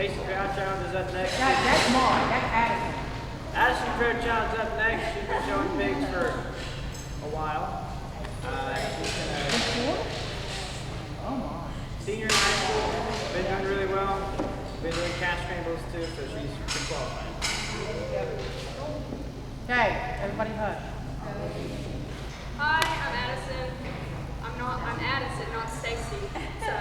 Jason Fairchild is up next. That's mine. That's Addison. Addison Fairchild's up next. She's been showing pigs for a while. She's Oh my. senior in high school. Been doing really well. Been doing calf scrambles too, so she's been qualified. Okay, everybody hush. Hi, I'm Addison. I'm Addison, not Stacy. So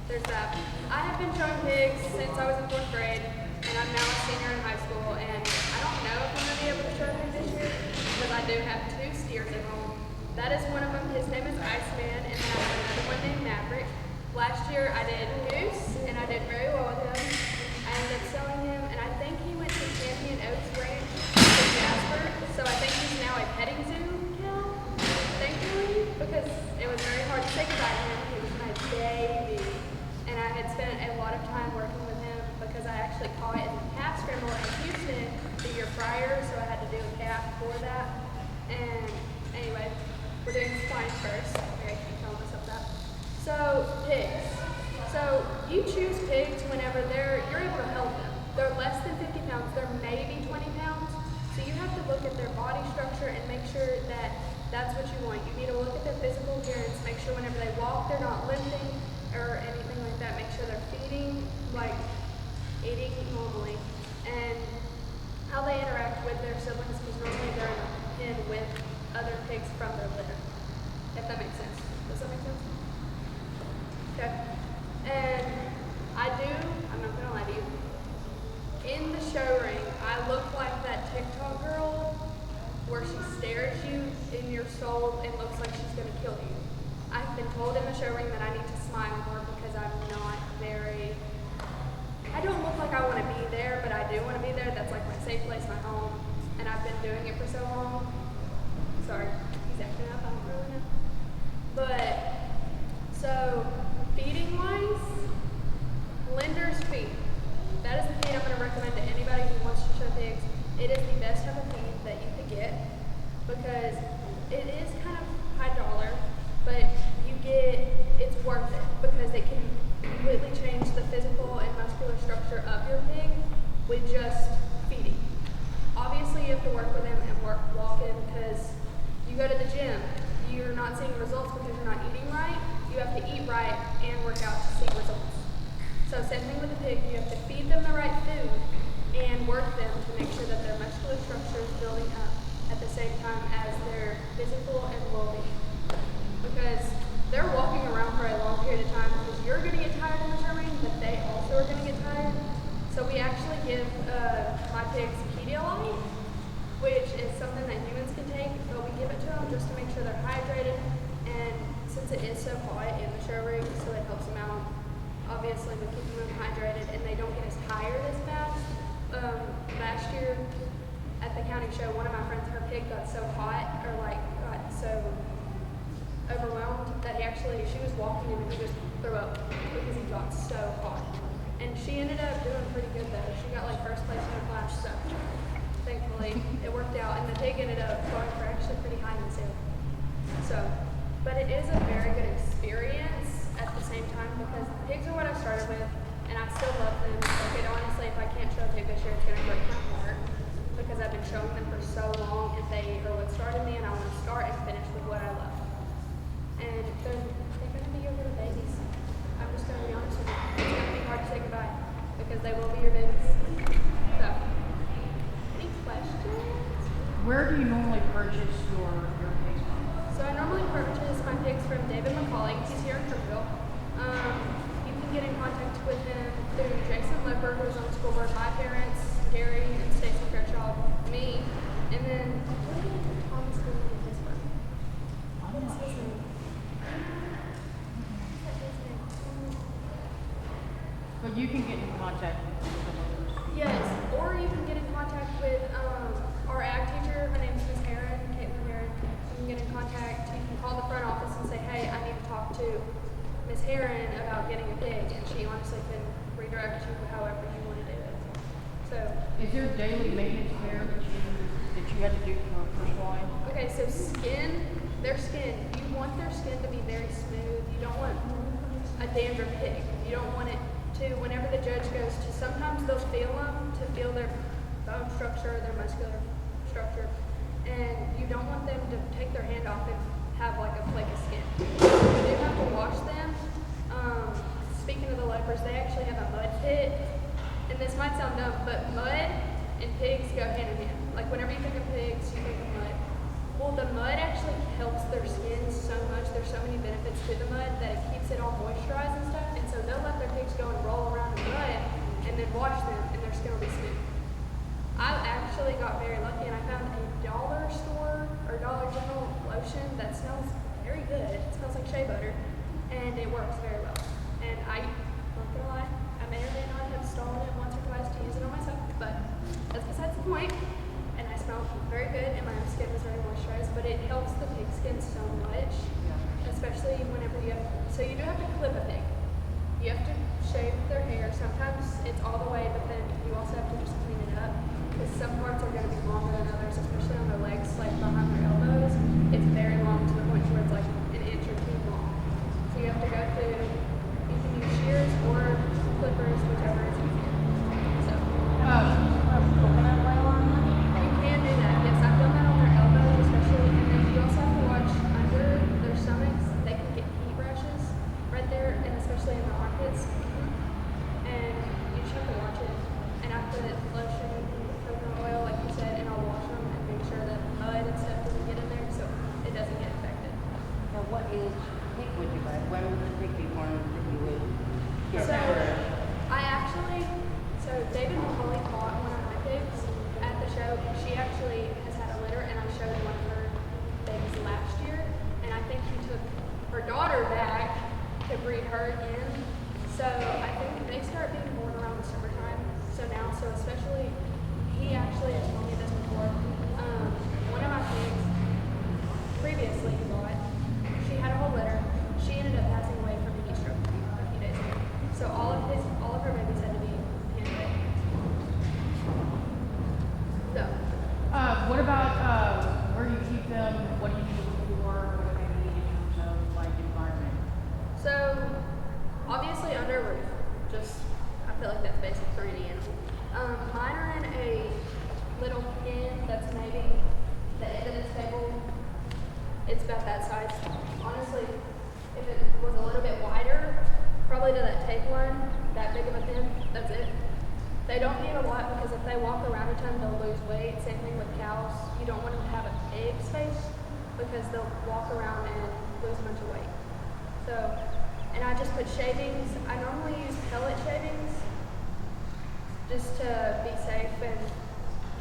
there's that. I have been showing pigs since I was in 4th grade, and I'm now a senior in high school. And I don't know if I'm gonna be able to show pigs this year because I do have 2 steers at home. That is one of them. His name is Iceman, and then I have another one named Maverick. Last year I did Goose, and I did very well with him. I ended up selling him, and I think he went to Champion Oaks Ranch in Jasper. So I think he's now a petting zoo cow, thankfully, because it was very hard to say goodbye to him. He was my baby, and I had spent a lot of time working with him because I actually caught it in the calf scramble in Houston the year prior, so I had to do a calf for that. And anyway, we're doing swine first. Okay, keep telling myself that. So, pigs. So, you choose pigs whenever you're able to help them. They're less than 50 pounds, they're maybe 20 pounds. So you have to look at their body structure and make sure that that's what you want. You need to look at their physical appearance, make sure whenever they walk, they're not limping or anything like that. Make sure they're feeding, like eating normally. And how they interact with their siblings, because normally they're in a pen with other pigs from their litter. If that makes sense. Does that make sense? Okay. And I'm not gonna lie to you. In the show ring, I look like that TikTok girl where she stares you in your soul and looks like she's gonna kill you. I've been told in the show ring that I need to smile more because I don't look like I wanna be there, but I do wanna be there. That's like my safe place, my home. And I've been doing it for so long. Sorry, he's acting up, I don't really know. But, so, feeding wise, Linder's feed. That is the feed I'm going to recommend to anybody who wants to show pigs. It is the best type of feed that you could get because it is kind of high dollar, but it's worth it because it can completely change the physical and muscular structure of your pig with just feeding. Obviously, you have to work with him and walk in because you go to the gym, you're not seeing results because you're not eating right. You have to eat right and work out to see results. So same thing with the pig, you have to feed them the right food and work them to make sure that their muscular structure is building up at the same time as their physical and well-being. Because they're walking around for a long period of time because you're going to get tired in the show ring, but they also are going to get tired. So we actually give my pigs Pedialyte, which is something that humans can take, but we give it to them just to make sure they're hydrated. And since it is so hot in the show ring, so it helps them out. Obviously, we keep them hydrated and they don't get as tired as fast. Last year at the county show, one of my friends, her pig got so hot or got so overwhelmed that she was walking and he just threw up because he got so hot. And she ended up doing pretty good though. She got like first place in her class, so thankfully it worked out. And the pig ended up going for actually pretty high in the sale. So, but it is a very good experience at the same time because pigs are what I started with and I still love them. Like honestly, if I can't show a pig this year, it's going to break my heart because I've been showing them for so long and they are what started me and I want to start and finish with what I love. And they're going to be your little babies. I'm just going to be honest with you. It's going to be hard to say goodbye because they will be your babies. So, any questions? Where do you normally purchase your pigs from? So I normally purchase my pigs from David McCauley. He's here in Kirbyville. You can get in contact with him through Jason Lepper, who's on the school board, my parents, Gary and Stacy Fairchild, me, and then Thomas Goodman in Pittsburgh. What's his name? But you can get in contact with some others. Yes, or you can get in contact with our ag teacher. Her name's Miss Heron, Caitlin Heron. You can get in contact. You can call the front office and say, hey, I need to talk to Miss Heron about getting a pig, and she honestly can redirect you however you want to do it. So, is there daily maintenance care that you had to do for swine? Okay, so their skin, you want their skin to be very smooth. You don't want a dandruff pig. You don't want it to to whenever the judge goes to, sometimes they'll feel them to feel their bone structure, their muscular structure, and you don't want them to take their hand off and have like a flake of skin. You do have to wash them. Speaking of the lepers, they actually have a mud pit, and this might sound dumb, but mud and pigs go hand in hand. Like whenever you think of pigs, you think of mud. Well, the mud actually helps their skin so much. There's so many benefits to the mud that it keeps it all moisturized and stuff. And so they'll let their pigs go and roll around in mud and then wash them, and their skin will be smooth. I actually got very lucky, and I found a dollar store or Dollar General lotion that smells very good. It smells like shea butter, and it works very well. And I'm not gonna lie, I may or may not have stolen it once or twice to use it on myself, but that's besides the point. And I smelled very good, and my skin was very moisturized, but it helps the pig skin so much, especially whenever you have, so you do have to clip a pig. You have to shave their hair. Sometimes it's all the way, but then you also have to just clean it up, because some parts are going to be longer than others, especially on their legs, like behind their elbows. It's very long to the point where it's like an inch or two long. So you have to go through, you can use shears or clippers, whichever is easier. So, Coconut oil on them? you can do that. Yes, I've done that on their elbows especially, and then you also have to watch under their stomachs. They can get heat rashes right there, and especially in the armpits. And you just have to watch it. And I put lotion, coconut oil, like you said, and I'll wash them and make sure that mud and stuff doesn't get in there so it doesn't get infected. Now, what age pig would you buy? When would the pig be born that you would get So, her? So David Mahoney bought one of my pigs at the show. She actually has had a litter, and I showed one of her babies last year. And I think he took her daughter back to breed her again. So I think they start being born around the summertime. So now, especially, he actually has told me this before. One of my pigs, previously he bought, she had a whole litter. She ended up passing away from a heat stroke a few days ago. So all of her babies had to be handpicked. So. What about where do you keep them? What do you do before? What do they need in terms of like environment? So, obviously under a roof. I feel like that's basic for any animal. Mine are in a little pen that's maybe the end of this table. It's about that size. Honestly, if it was a little bit wider, probably to that tape line, that big of a pen, that's it. They don't need a lot because if they walk around a ton, they'll lose weight. Same thing with cows. You don't want them to have a big space because they'll walk around and lose a bunch of weight. So, and I just put shavings. I normally use pellet shavings just to be safe and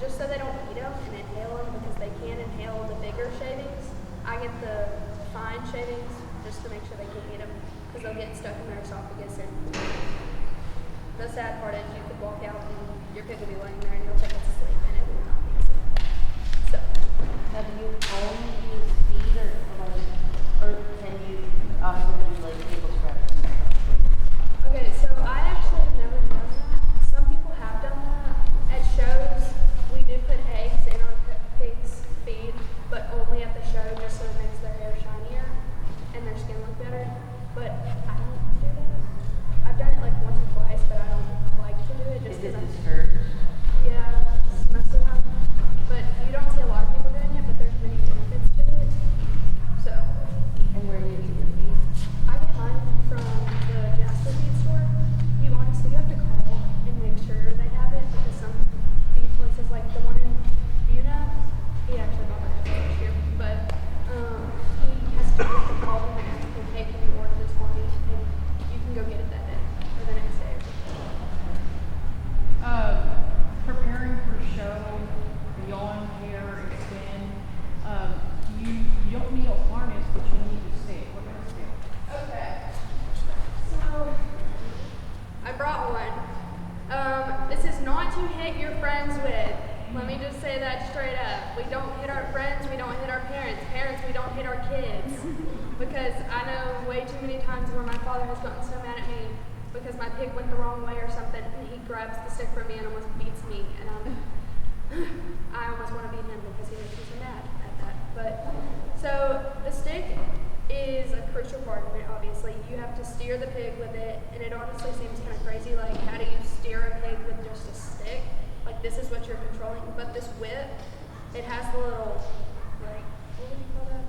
just so they don't eat them and inhale them because they can inhale the bigger shavings. I get the fine shavings just to make sure they can't eat them because they'll get stuck in their esophagus. And the sad part is you could walk out and your pig will be laying there and you'll think it's asleep and it will not be asleep. So. Now, do you only use feed or can you also do like table scraps? Okay, so I actually have never done that. Some people have done that. At shows, we do put eggs in our pigs' feed, but only at the show just so it makes their hair shinier and their skin look better. But I don't do that. I've done it like once or twice, but I don't like to do it just Is it because discouraged? yeah, most of the time. But you don't see a lot of people doing it, but there's many benefits to it. So. And where do you keep your feed? I get mine from the Jasper feed store. You honestly have to call and make sure they have it because some feed places, like the one in Buna, he actually bought my dad last year, but he has to call them and ask them, hey, can you order this for me? And you can go get it that day or the next day. Preparing for show, beyond hair, extend, you don't need a harness, but you need a stick. What kind of stick? Okay. So, I brought one. This is not to hit your friends with. Let me just say that straight up. We don't hit our friends, we don't hit our parents. Parents, we don't hit our kids. Because I know way too many times where my father has gotten so mad at me because my pig went the wrong way or something, and he grabs the stick from me and almost beats me, and I almost want to beat him because he makes me so mad at that. But so the stick is a crucial part of it. Obviously, you have to steer the pig with it, and it honestly seems kind of crazy. is what you're controlling. But this whip, it has the little, like, what would you call that?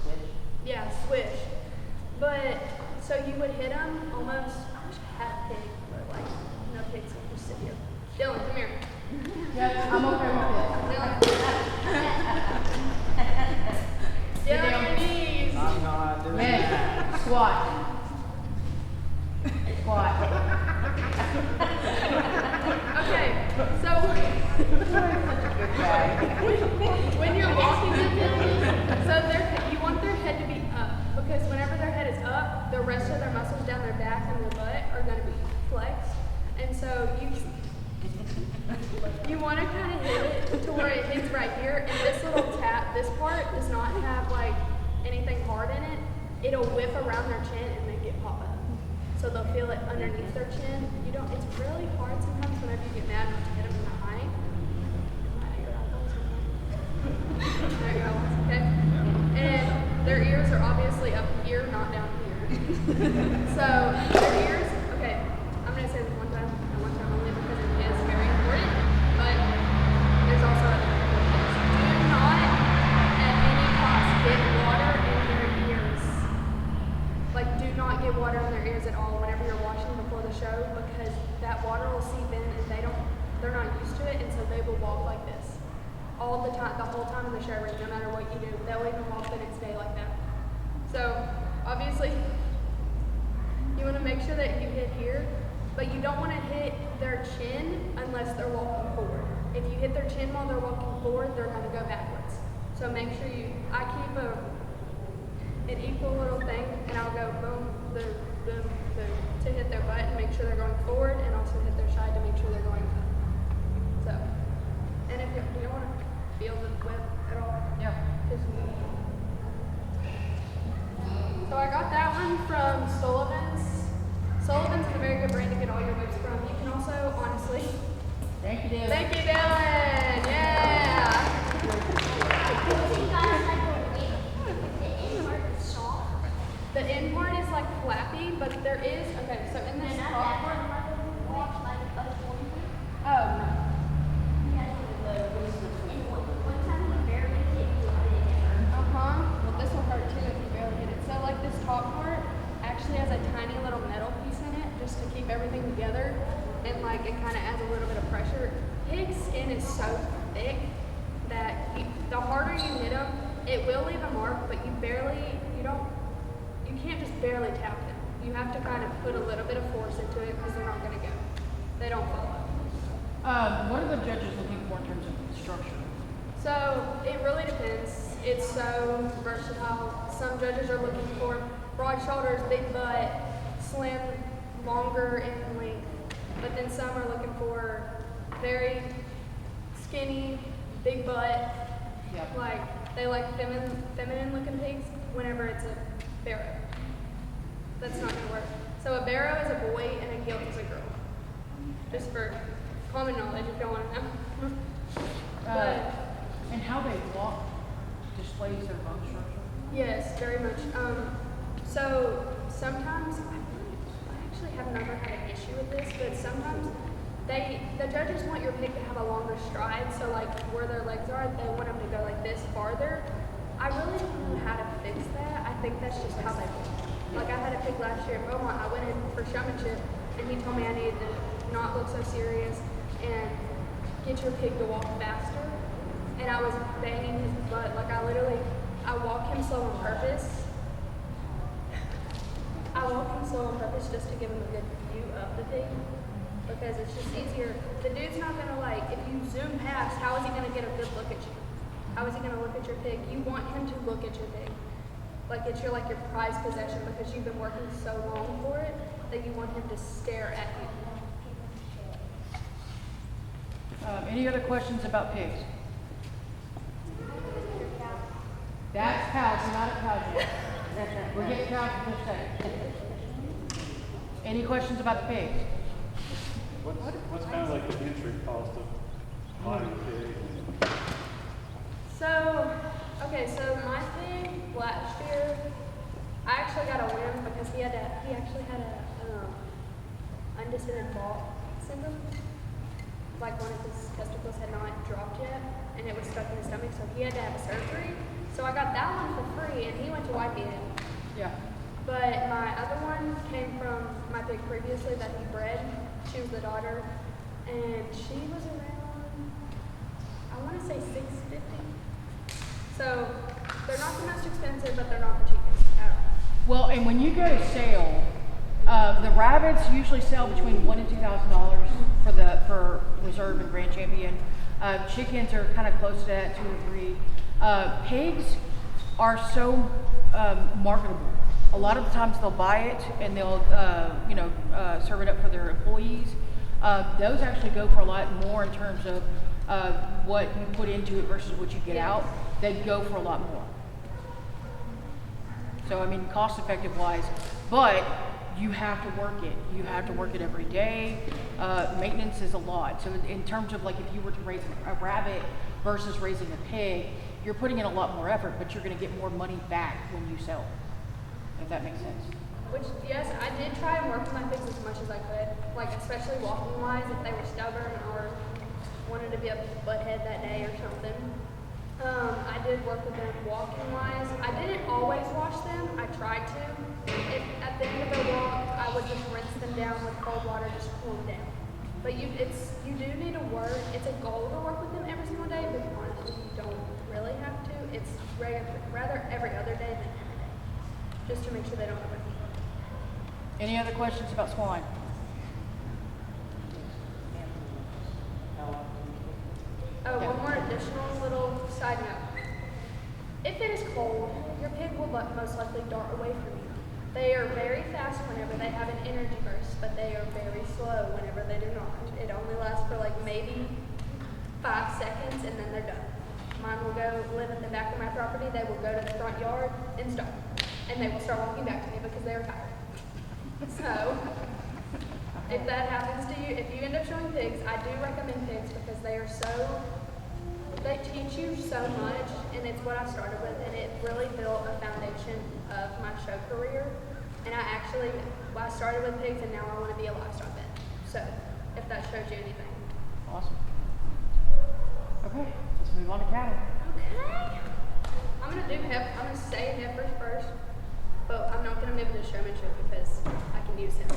Switch. Yeah, swish. But, so you would hit them almost half pig, but like, no pigs will just sit here. Dylan, come here. Yeah, I'm okay with Dylan. Dylan, your knees. I'm not doing it. Man, that. squat. Squat. Okay, so when you're walking with them, so you want their head to be up, because whenever their head is up, the rest of their muscles down their back and their butt are going to be flexed, and so you want to kind of hit it to where it hits right here, and this little tap, this part does not have like anything hard in it. It'll whip around their chin and make it pop up. So they'll feel it underneath their chin. It's really hard sometimes whenever you get mad not to hit them in the eye. There you go, okay? And their ears are obviously up here, not down here. So their ears, okay, I'm gonna say this one time only because it is very important, but there's also other important things. Do not at any cost get water in their ears. Like, do not get water in their ears at all whenever you're watching before the show, because that water will seep in and they're not used to it, and so they will walk like this all the time, the whole time in the show ring, no matter what you do. They'll even walk the next day like that. So obviously you want to make sure that you hit here, but you don't want to hit their chin unless they're walking forward. If you hit their chin while they're walking forward, they're going to go backwards. So make sure I keep an equal little thing, and I'll go boom, boom, boom, boom, to hit their butt and make sure they're going forward, and also hit their side to make sure they're going up. So, and if do you want to feel the whip at all? Yeah. So I got that one from Sullivan's. Sullivan's is a very good brand to get all your whips from. You can also, honestly, Thank you, Dylan. thank you, Dylan. Yeah. The end part is like flappy, but there is, okay, so in this top part, oh no. Well, this will hurt too if you barely hit it. So like this top part actually has a tiny little metal piece in it just to keep everything together, and like it kind of adds a little bit of pressure. Pig skin is so thick that the harder you hit them, it will leave a mark, but you can't just barely tap them. You have to kind of put a little bit of force into it because they're not going to go. They don't follow. What are the judges looking for in terms of structure? So it really depends. It's so versatile. Some judges are looking for broad shoulders, big butt, slim, longer in length. But then some are looking for very skinny, big butt. Yep. Like they like feminine looking pigs whenever it's a barrow. That's not gonna work. So a barrow is a boy and a gilt is a girl. Just for common knowledge if you don't want to know. And how they walk displays their bone structure? Yes, very much. So sometimes, I actually have never had an issue with this, but sometimes the judges want your pig to have a longer stride, so like where their legs are, they want them to go like this farther. I really don't know how to fix that. I think that's just how they look. Like I had a pig last year at Beaumont, I went in for showmanship, and he told me I needed to not look so serious and get your pig to walk faster. And I was banging his butt, like I walk him slow on purpose. I walk him slow on purpose just to give him a good view of the pig, because it's just easier. The dude's not gonna if you zoom past, how is he gonna get a good look at you? How is he gonna look at your pig? You want him to look at your pig. Like it's your prized possession, because you've been working so long for it that you want him to stare at you. Any other questions about pigs? That's cows, we're not at cows yet. We're getting cows in just a second. Any questions about the pigs? What's kind of like the entry cost of buying a pig? So my pig last year, I actually got a win because he actually had a undescended ball syndrome. like one of his testicles had not dropped yet, and it was stuck in his stomach, so he had to have a surgery. So I got that one for free, and he went to YPN. Yeah. But my other one came from my pig previously that he bred. She was the daughter, and she was around, I want to say $650. So they're not the most expensive, but they're not the cheapest at all. Well, and when you go to sale, the rabbits usually sell between $1,000 and $2,000 for reserve and grand champion. Chickens are kind of close to that, 2 or 3. Pigs are so marketable. A lot of the times they'll buy it and they'll serve it up for their employees. Those actually go for a lot more in terms of what you put into it versus what you get out. They go for a lot more. So I mean, cost effective wise, but you have to work it. You have to work it every day. Maintenance is a lot. So in terms of like if you were to raise a rabbit versus raising a pig, you're putting in a lot more effort, but you're going to get more money back when you sell. If that makes sense. Which, yes, I did try and work with my pigs as much as I could, like especially walking wise, if they were stubborn or wanted to be a butthead that day or something. I did work with them walking wise. I didn't always wash them. I tried to. At the end of their walk, I would just rinse them down with cold water, just cool them down. But you do need to work. It's a goal to work with them every single day, but honestly, you don't really have to. It's rather every other day than every day, just to make sure they don't overheat. Any other questions about swine? Oh, one more additional little side note. If it is cold, your pig will most likely dart away from you. They are very fast whenever they have an energy burst, but they are very slow whenever they do not. It only lasts for like maybe 5 seconds and then they're done. Mine will go live at the back of my property, they will go to the front yard and stop. And they will start walking back to me because they are tired. So, if that happens to you, if you end up showing pigs, I do recommend pigs because they teach you so much, and it's what I started with, and it really built a foundation of my show career. And I started with pigs, and now I want to be a livestock vet. So, if that shows you anything. Awesome. Okay, let's move on to cattle. Okay. I'm gonna say heifers first, but I'm not gonna move into showmanship because I can use him.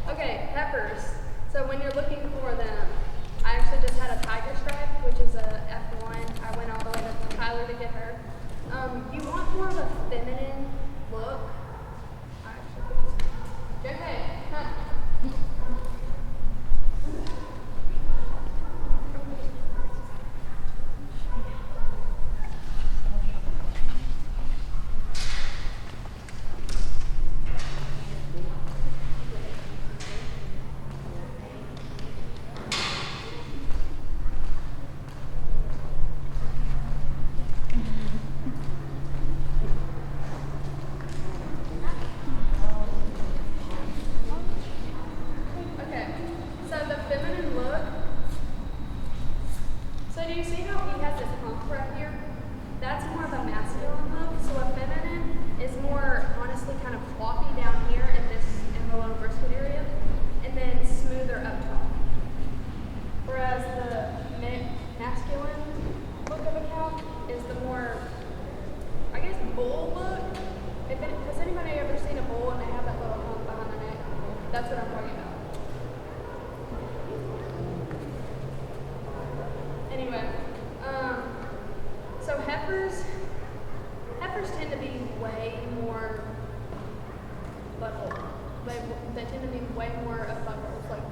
Okay, heifers. So when you're looking for them, I actually just had a tiger stripe, which is a F1. I went all the way to Tyler to get her. You want more of a feminine look. I actually put this. Okay, come. That's what I'm talking about. Anyway, so heifers tend to be way more butthole. They tend to be way more of buttholes. Like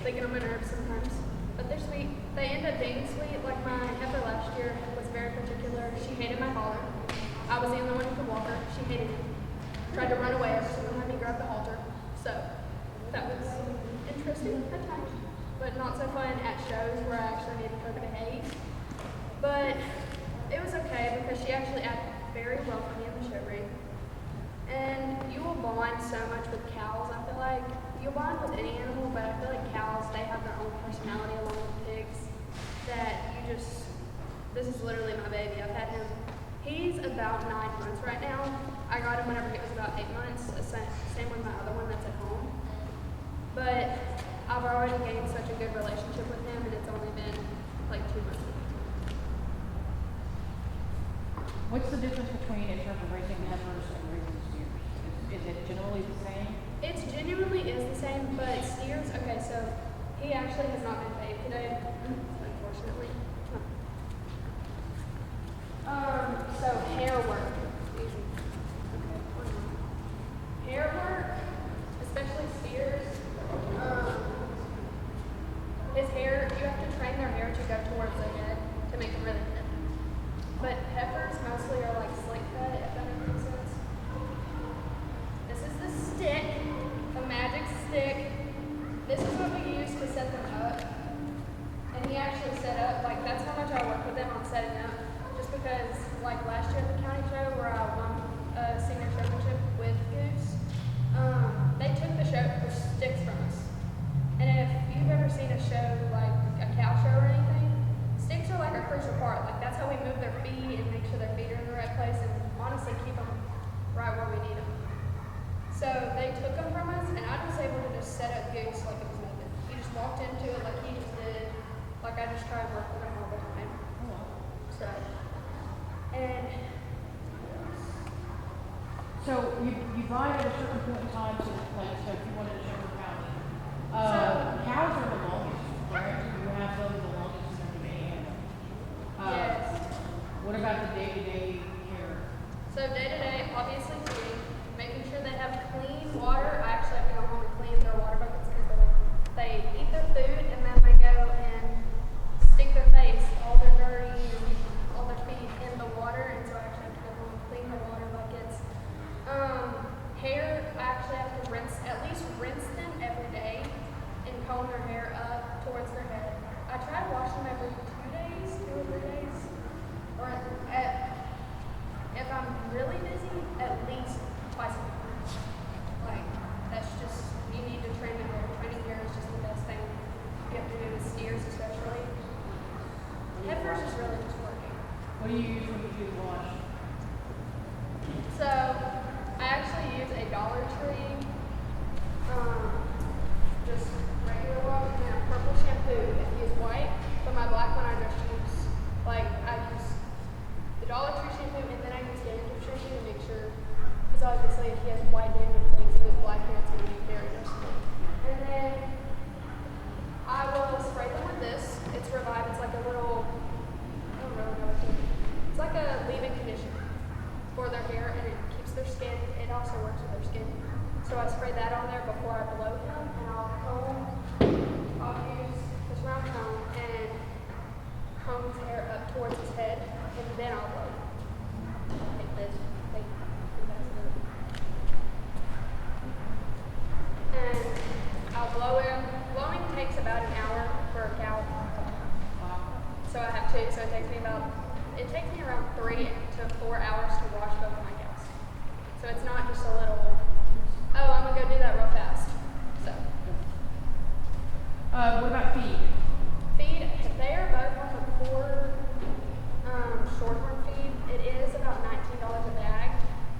they get on my nerves sometimes, but they're sweet. They end up being sweet. Like my heifer last year was very particular. She hated my collar. I was the only one who could walk her. She hated it. Tried to run away every single time he grabbed the halter. So that was interesting at times, but not so fun at shows where I actually needed her to haze. But it was okay because she actually acted very well for me in the show ring. And you will bond so much with cows. I feel like you'll bond with any animal, but I feel like cows, they have their own personality along with pigs that you just, this is literally my baby. I've had him, he's about 9 months right now. I got him whenever he was about 8 months, same with my other one that's at home. But I've I've already gained such a good relationship with him, and it's only been like 2 months. What's the difference between in terms of raising heifers and raising steers? Is it generally the same? It genuinely is the same, but steers, okay, so he actually has not been paid today, unfortunately. So hair work. Easy. Okay, one more. Hair work, especially steers, his hair, you have to train their hair to go towards their head to make them really thin. But heifers mostly are like slick cut, if that makes any sense. This is the stick, the magic stick. This is what we use to set them up. And he actually set up, like that's how much I work with them on setting up. Just because, like last year at the county show where I won a senior championship with Goose, they took the sticks from us. And if you've ever seen a show like a cow show or anything, sticks are like a crucial part. Like that's how we move their feet and make sure their feet are in the right place and honestly keep them right where we need them. So they took them from us, and I was able to just set up Goose like it was nothing. He just walked into it like he just did. Like I just try to work with him all the time. So, and So you buy at a certain point in time to like, so if you wanted to show the cows. Cows are the longest, right? You have those the longest in every animal. yes. What about the day-to-day care? So day to day, obviously feeding, making sure they have clean water. I actually have to go home and clean their water buckets because they eat their food and then they go and stick their face, all their dirty and all their feet in the water, and so I actually have to go home and clean their water buckets. Hair, I actually have to at least rinse them every day and comb their hair up towards their head. I try to wash them every 2 days, 2 or 3 days, or if I'm really busy, at least twice a week. Like, that's just, you need to train them hair. Training hair is just the best thing you have to do with steers especially. Heifers is really just working. What do you use when you do the wash? So, I actually use a Dollar Tree, just regular wash and a purple shampoo if you use white, but my black one I just use, like, I use the Dollar Tree shampoo and then I use dandruff shampoo to make sure, because obviously if he has white dandruff and he's with black hair, it's going to be very noticeable. And then I will spray them with this. It's Revive. It's like a little, I don't really know what to do. It's like a leave-in conditioner for their hair, and it keeps their skin. It also works with their skin. So I spray that on there before I blow him, and I'll use this round comb and comb his hair up towards his head, and then I'll blow him. Take this, and I'll blow him. Blowing takes about an hour for a cow. So I have to, so it takes me around 3 to 4 hours to wash both of my cows. So it's not just a little, oh, I'm gonna go do that real fast. So. What about feed? Feed, they are both on the poor shorthorn feed. It is about $19 a bag,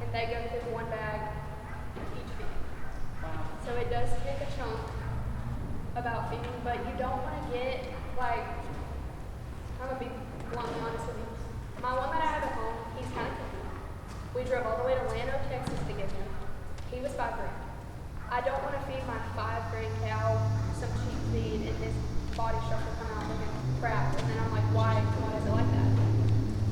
and they go through 1 bag each feed. Wow. So it does take a chunk about feeding, but you don't want to get, like, I'm going to be bluntly honest with you. My one that I have at home, he's kind of picky. We drove all the way to Lano, Texas to get him. He was $5 grand. I don't want to feed my $5 grand cow some cheap feed and his body structure come out looking crap. And then I'm like, why is it like that?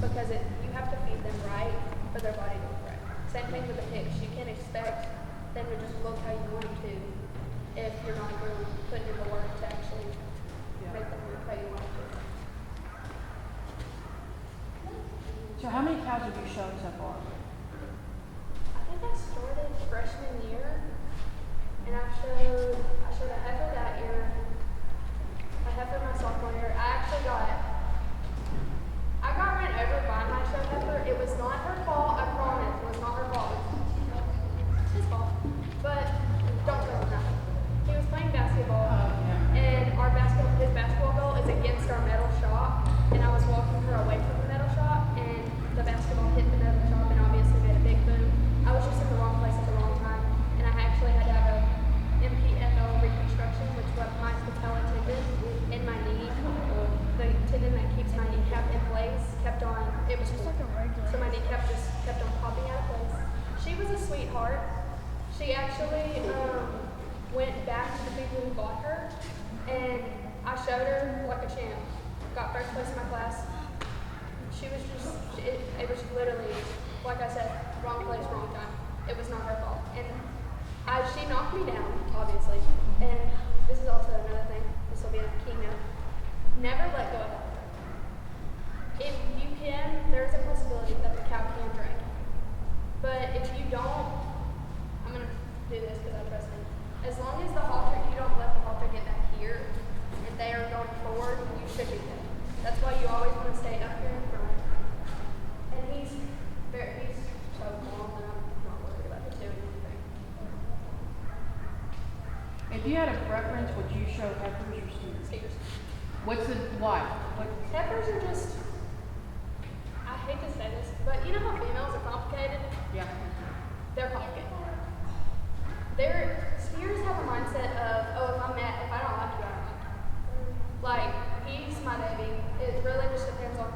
Because you have to feed them right for their body to look right. Same thing with the pigs. You can't expect them to just look how you want them to if you're not really putting in the work to actually make them look how you want them to. So how many cows have you shown so far? I think I started freshman year, and I showed a heifer that year, a heifer my sophomore year. I got ran over by my show heifer. It was not her fault, I promise. It was not her fault. It's his fault. But don't tell him that. He was playing basketball, and his basketball goal is against our metal shop, and I was walking her away from the metal shop, and the basketball hit the metal shop and obviously made a big boom. I was just in the wrong place at the wrong time, and I actually had to have a MPFL reconstruction, which my to school. So my kneecap just kept on popping out of place. She was a sweetheart. She actually went back to the people who bought her, and I showed her like a champ. Got first place in my class. She was just, it was literally, like I said, wrong place, wrong time. It was not her fault. And she knocked me down, obviously. And this is also another thing. This will be a keynote. Never let go of that. If you can, there's a possibility that the cow can drink. But if you don't, I'm going to do this because I trust him. As long as the halter, you don't let the halter get back here, and they are going forward, you should be good. That's why you always want to stay up here in front. And he's so calm that I'm not worried about him doing anything. If you had a preference, would you show heifers or steers? Steers. What's the why? What? Heifers are just, I hate to say this, but you know how females are complicated? Yeah. They're complicated. Steers have a mindset of, oh, if I don't like you, I don't like you. Like, he's my baby. It really just depends on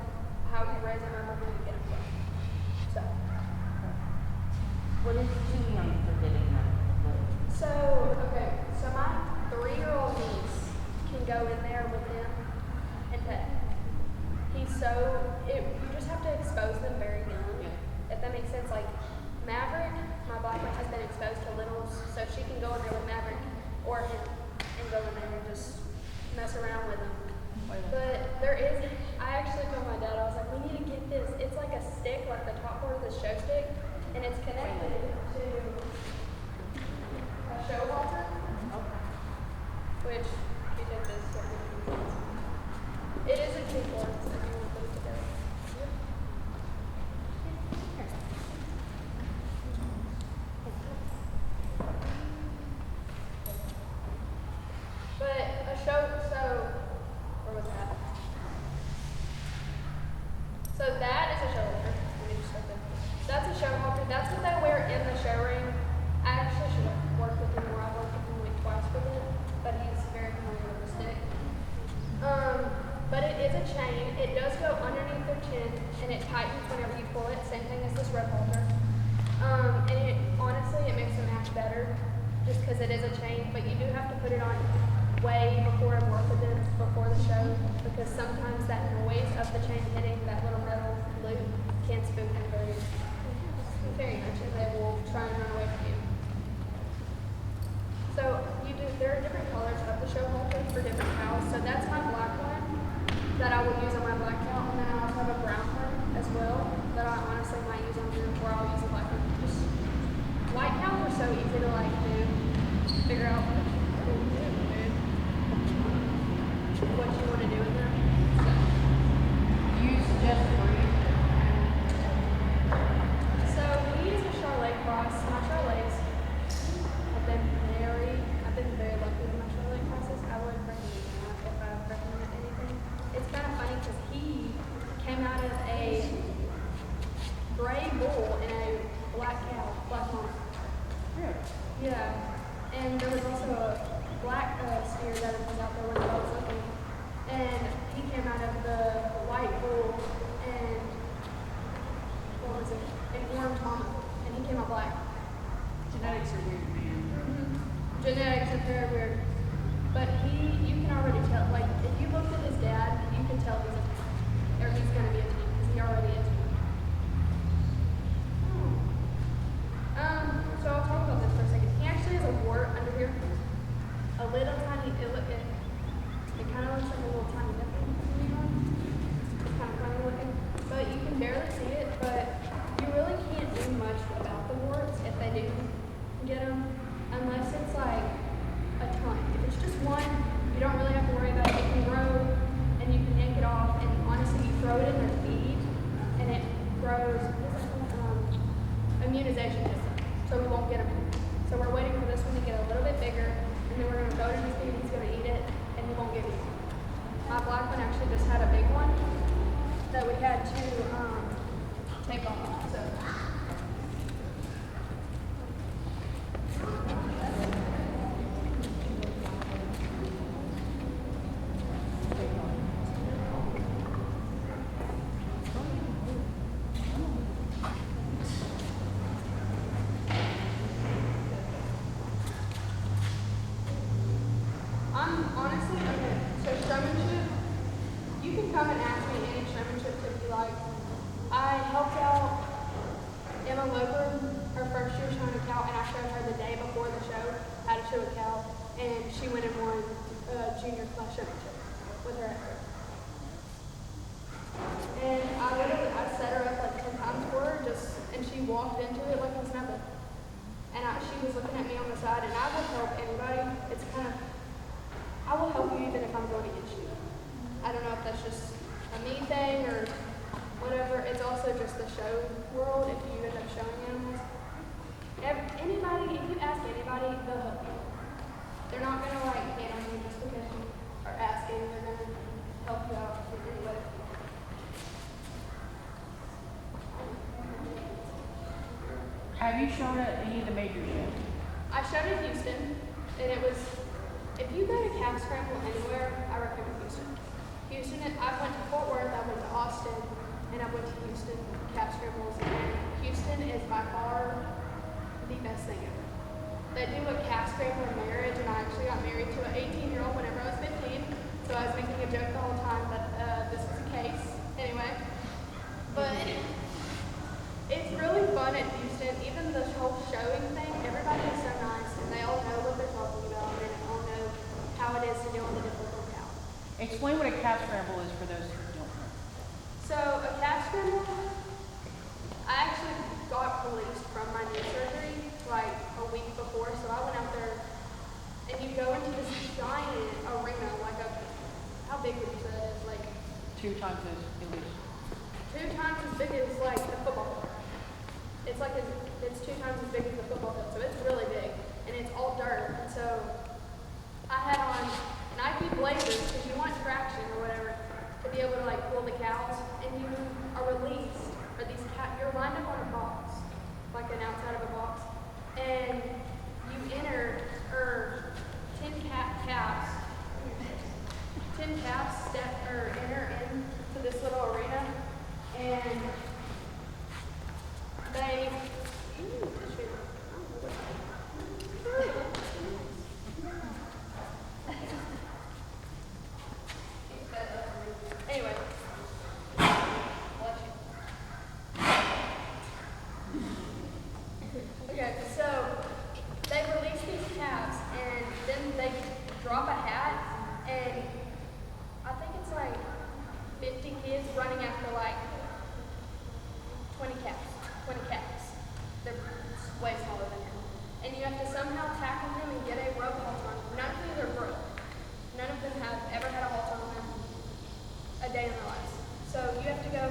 how you raise him or who you get him from. So. What is too young for getting them? So my 3-year-old niece can go in there with him and pet. You just have to expose them very young. Yeah. If that makes sense, like Maverick, my black one has been exposed to littles, so she can go in there with Maverick or him and go in there and just mess around with them. But I actually told my dad, I was like, we need to get this. It's like a stick, like the top part of the show stick, and it's connected to a show halter, which, if you take this, it is a 2-4, so if you want to put it together. But where was that? So that is a show halter. Let me just start there. That's a show halter. That's what they wear in the show ring. I actually should have worked with him more. I've worked with him like twice with it, but he's very familiar with the stick. But it is a chain. It does go underneath their chin, and it tightens whenever you pull it. Same thing as this rope halter. And honestly, it makes them act better, just because it is a chain. But you do have to put it on way before and work with it before the show, because sometimes that noise of the chain hitting that little metal loop can spook them very much, and they will try and run away from you. So there are different colors of the show halter for different cows. So that's my black one that I would use on my black cow, and then I also have a brown one as well that I honestly might use on them, or I'll use a black one. Just white cows are so easy to figure out what you want to do with them. You suggest breed? So he is a Charolais cross. My Charolais have been very lucky with my Charolais crosses. I would recommend that if I recommend anything. It's kind of funny because he came out of a gray bull and a black cow, black mama. Really? Yeah. And there was also a black steer that was out there when I was looking. And he came out of the white bull and what was it? An orange mama. And he came out black. Genetics are weird, man. Genetics are very weird. But you can already tell, like, if you looked at his dad, you can tell he's going to be a team, because he already is one. So I'll talk about this for a second. He actually has a wart under here. A little tiny, it kind of looks like a little tiny nipple. It's kind of funny looking. But you can barely see it, but you really can't do much about the warts if they do get them, unless it's like a ton. If it's just one, you don't really have to worry about it. It can grow, and you can yank it off, and honestly, you throw it in their feed, and it grows immunization system, so we won't get them. So we're waiting for this one to get a little bit bigger, and then we're going to go to his feed, he's going to eat it, and he won't get it. My black one actually just had a big one that we had to take off. So. come and ask me any showmanship tip you like. I helped out Emma Loper her first year showing a cow, and I showed her the day before the show how to show a cow, and she went and won junior class showmanship with her effort. And I set her up like 10 times for her, and she walked into it like it was nothing. And she was looking at me on the side, and I will help anybody. I will help you even if I'm going against you. I don't know if that's just a me thing or whatever. It's also just the show world if you end up showing animals. Anybody, if you ask anybody, they'll help you. They're not going to like hate on you just because you are asking. They're going to help you out in any way. Have you shown at any of the majors yet? I showed in Houston, and it was, if you go to calf scramble anywhere, I recommend Houston. I went to Fort Worth, I went to Austin, and I went to Houston calf scrambles, and Houston is by far the best thing ever. They do a calf scramble in marriage, and I actually got married to an 18-year-old whenever I was 15, so I was making a joke the whole time that this was the case, anyway. But it's really fun at Houston, even the whole showing thing, everybody is so nice, and they all know what they're talking about, and they all know how it is to deal with a difficult cow. Explain what a calf scramble is for those who don't know. So a calf scramble, I actually got released from my knee surgery like a week before, so I went out there, and you go into this giant arena, how big would you say it is? Like 2 times as at least. 2 times as big as like the football field. It's 2 times as big as the football field, so it's really big, and it's all dirt. And so I had on Nike Blazers because you want traction or whatever to be able to like pull the cows, and you are released, or you're lined up on a box, like an outside of a box, and you enter 10 calves. 10 calves enter into this little arena, and they anyway. Okay, so they release these calves, and then they drop a hat, and I think it's like 50 kids running after like 20 calves. They're way smaller than him. And you have to somehow tackle him and get a rope halter on him. None of these are broke. None of them have ever had a halter on them a day in their lives. So you have to go,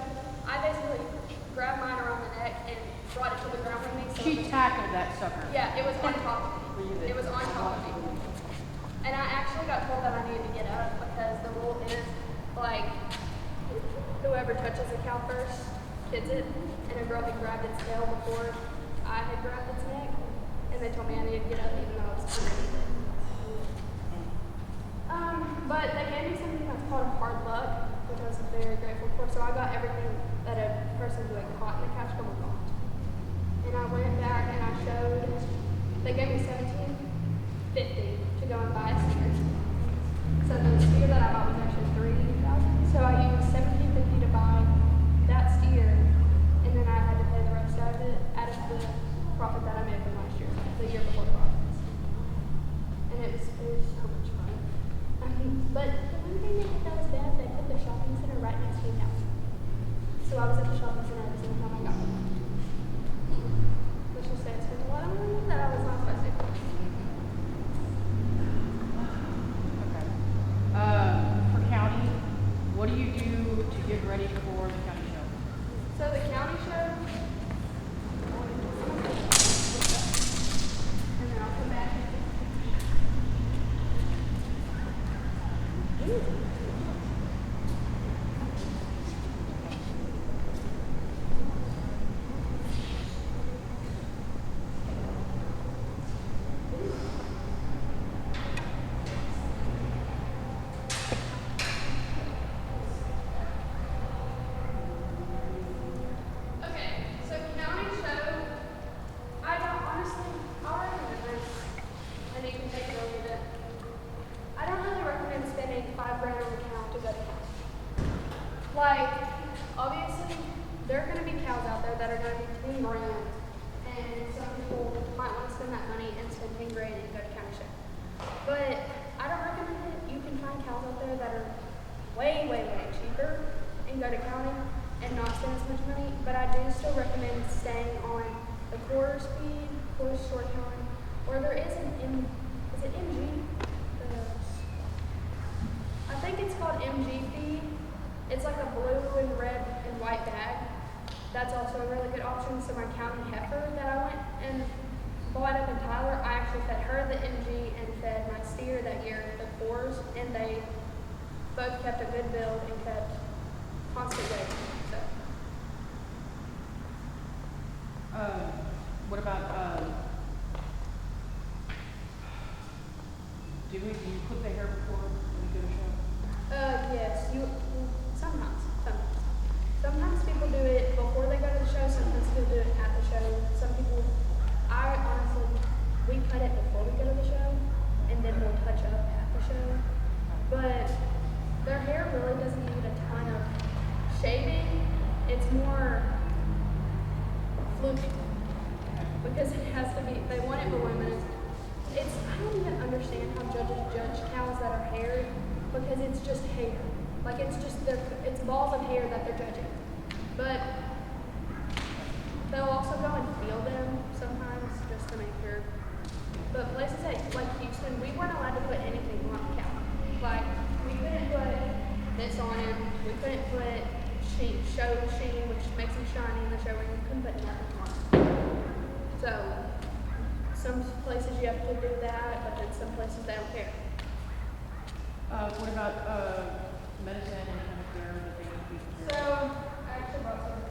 I basically grabbed mine around the neck and brought it to the ground with me. So She tackled that sucker. yeah, it was on top of me. It was on top of me. And I actually got told that I needed to get up because the rule is like whoever touches the cow first gets it. And a girl had grabbed its tail before I had grabbed its neck. And they told me I needed to get up even though I was underneath it. But they gave me something that's called hard luck, which I was very grateful for. So I got everything that a person who had caught in the calf scramble got. And I went back and I showed, they gave me $17.50 to go and buy a steer. So the steer that I bought was actually $3,000. So I used $17.50 to buy that steer, and then I had to pay the rest out of it out of the profit that I made from last year, the year before profits. And it was so much fun. But the one thing that was bad, they put the shopping center right next to the house. So I was at the shopping center every single time I got home. Let's just say I spent a lot of money that I was not supposed to. Okay. For county, what do you do to get ready for the county show? So the county show, and then I'll come back. Okay, so Like, obviously, there are going to be cows out there that are going to be 10 grand, and some people might want to spend that money and spend 10 grand and go to county show. But I don't recommend it. You can find cows out there that are way, way, way cheaper and go to county and not spend as much money. But I do still recommend staying on the quarter speed, quarter short time, or there is is it MG? I think it's called MG feed. It's like a blue and red and white bag. That's also a really good option. So my county heifer that I went and bought up in Tyler, I actually fed her the MG and fed my steer that year the fours, and they both kept a good build and kept constant weight. So. What about, do you clip the hair before you go to show? Yes, sometimes. Sometimes people do it before they go to the show, sometimes people do it at the show. Some people, we cut it before we go to the show, and then we'll touch up at the show. But their hair really doesn't need a ton of shaving. It's more fluky, because it has to be, they want it voluminous. I don't even understand how judges judge cows that are hairy, because it's just hair. Like, it's balls of hair that they're judging. But they'll also go and feel them sometimes just to make sure. But places like Houston, we weren't allowed to put anything on the cow. Like, we couldn't put this on him. We couldn't put show sheen, which makes him shiny in the show ring. We couldn't put nothing on him. So some places you have to do that, but then some places they don't care. What about medicine and kind of care that they need to be prepared? So I actually brought some.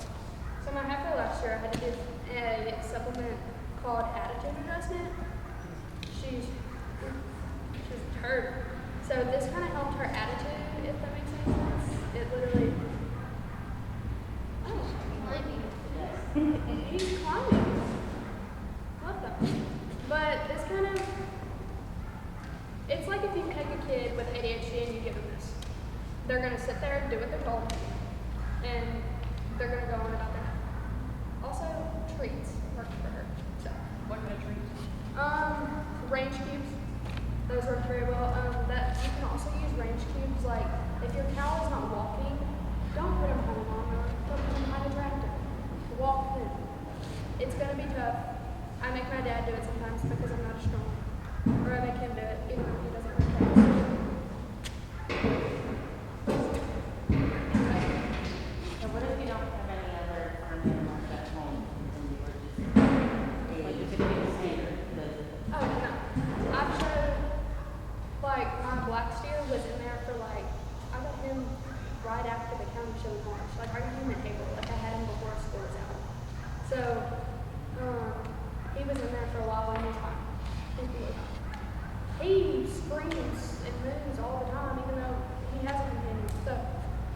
So my heifer last year, I had to do a supplement called attitude adjustment. She's a turd. So this kind of helped her attitude, if that makes any sense. It literally. Oh, he's climbing. Love that. But this kind of. It's like if you take a kid with ADHD and you give them this. They're going to sit there and do what they're told, and they're going to go on about their day. Also, treats work for her. So, What kind of treats? Range cubes. Those work very well. That you can also use range cubes. Like, if your cow is not walking, don't put them behind a lawnmower. Put them behind a tractor. Walk them. It's going to be tough. I make my dad do it sometimes because I'm not strong. Or I make him do it, even though he doesn't like cows. So what if you don't have any other farm animals at home? And you were just Like, a is it any standard? Oh, no. I've showed, like, my black steer was in there for, like, I got him right after the county show in March. Like, I got him in April. Like, I had him before school was out. So, he was in there for a while and he's fine. He screams and moves all the time, even though he has a companion. So,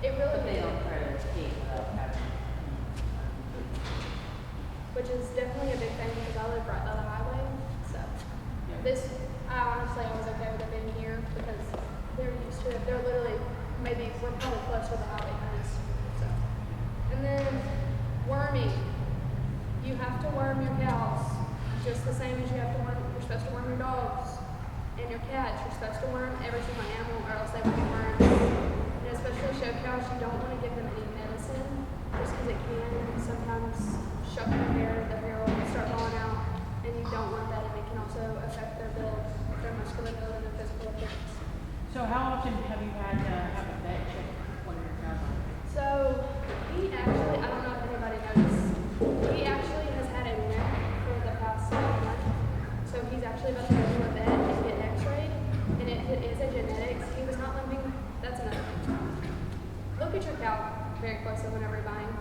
it really But they don't try to escape without having. which is definitely a big thing because I live right by the highway. So I honestly was okay with it being here because they're used to it. They're literally, we're probably close to the highway guys. So, and then worming. You have to worm your cows just the same as you're supposed to worm your dogs and your cats. You're supposed to worm every single animal or else they will get wormed. And especially show cows, you don't want to give them any medicine just because it can sometimes shock their hair will start falling out, and you don't want that, and it can also affect their build, their muscular build, and their physical appearance. So how often have you had to have a vet check one of your cows? So he actually, I don't know if anybody knows, he actually has had a limp for the past month. So he's actually about to go to a vet and get x-rayed, and it is a genetics. He was not limping. That's another thing. Look at your cow very closely whenever you're buying.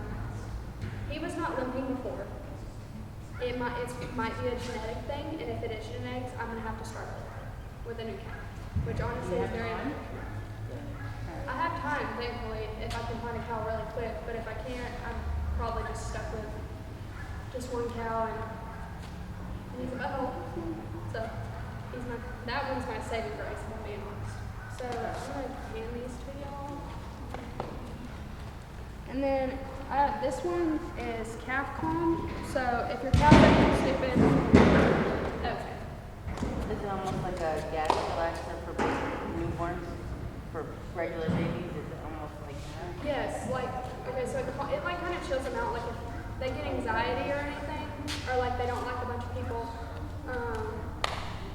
He was not limping before. It might be a genetic thing, and if it is genetics, I'm going to have to start with a new cow, which honestly is very important. I have time, thankfully, if I can find a cow really quick, but if I can't, I'm probably just stuck with just one cow, and he's a butthole. So that one's my saving grace, if I'm being honest. So I'm going to hand these to y'all. And then this one is calf calm. So if your calf is stupid, okay. Is it almost like a gas relaxer for newborns? For regular babies, is it almost like that? Yes, like, okay, so it like kind of chills them out. Like if they get anxiety or anything, or like they don't like a bunch of people,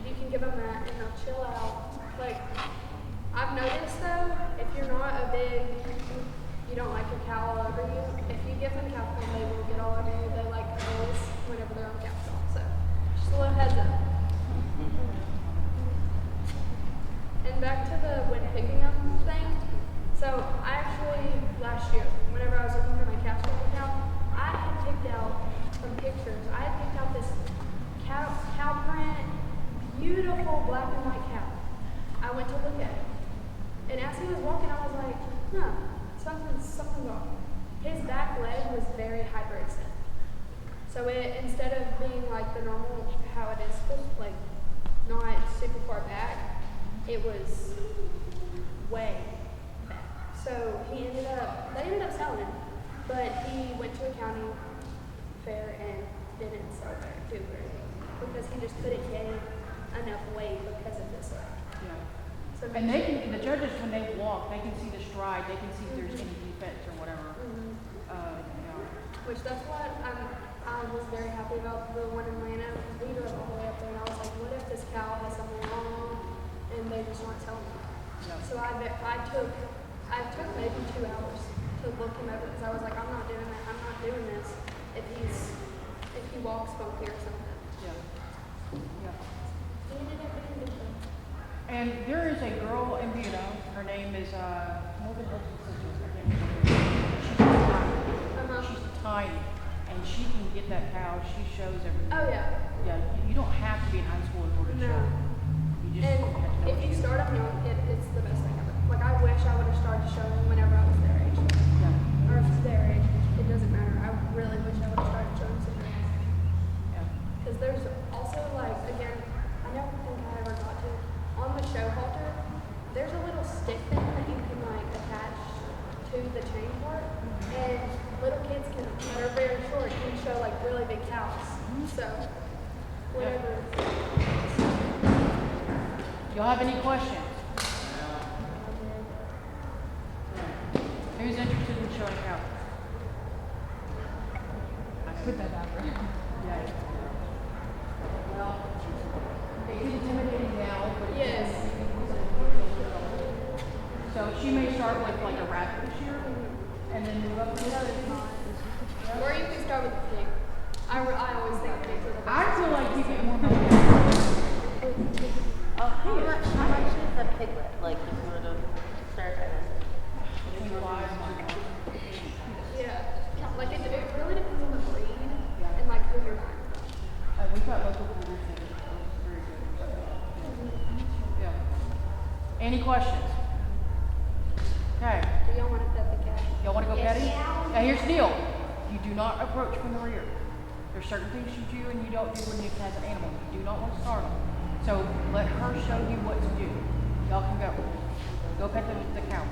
you can give them that and they'll chill out. Like, I've noticed though, if you're not a big, you don't like your cow all over you, if you give them cow corn, they will get all over you. They like girls whenever they're on cow corn. So, just a little heads up. And back to the when picking up thing. So I actually, last year, whenever I was looking for my calf struggle cow, I had picked out from pictures, I had picked out this cow print, beautiful black and white cow. I went to look at it. And as he was walking, I was like, something's off. His back leg was very hyperextended. So it, instead of being like the normal, how it is, like not super far back, it was way back. So they ended up selling him, but he went to a county fair and didn't sell there too because he just couldn't gain enough weight because of this leg. Yeah. So And the judges, when they walk, they can see the stride, they can see if there's any defects or whatever. Yeah. Which that's what I was very happy about the one in Atlanta. We drove all the way up there and I was like, what if this cow has something wrong and they just weren't telling me? Yeah. So I took maybe 2 hours to look him over because I was like, I'm not doing that. I'm not doing this if he walks funky or something. Yeah. Yeah. He ended up being good though. And there is a girl in Buda. Her name is Morgan Hilton's sister. I can't remember. She's tiny, and she can get that cow. She shows everything. Oh yeah. Yeah. You don't have to be in high school in order to show. No. You just And have to know if what you do. start up young, it's the best thing ever. Like I wish I would have started showing whenever I was their age. Yeah. Or if it's their age, it doesn't matter. I really wish I would have started showing sooner. Yeah. Because there's also like, again, I never think I ever got to, on the show halter, there's a little stick thing that you can like attach to the chain part. And little kids that are very short can show like really big cows. So, whatever. Y'all have any questions? Who's interested in showing cow? I put that out there. Yeah. Well, it is intimidating now, but Yes. So she may start with like a rabbit this year, and then move up to the other. Or you can start with a pig. I always think pigs are the best. I feel like you get more money. Oh, how much is a piglet? Like, if you were to start at Between 5 and 10. Yeah. Like it really depends on the breed and like who you're buying from. We've got local breeders that are very good. Yeah. Any questions? Okay. Do y'all want to pet the cat? Y'all want to go petty? Now here's the deal. You do not approach from the rear. There's certain things you do and you don't do when you has an animal. You do not want to startle. So let her show you what to do. Y'all can go. Go pet the cow.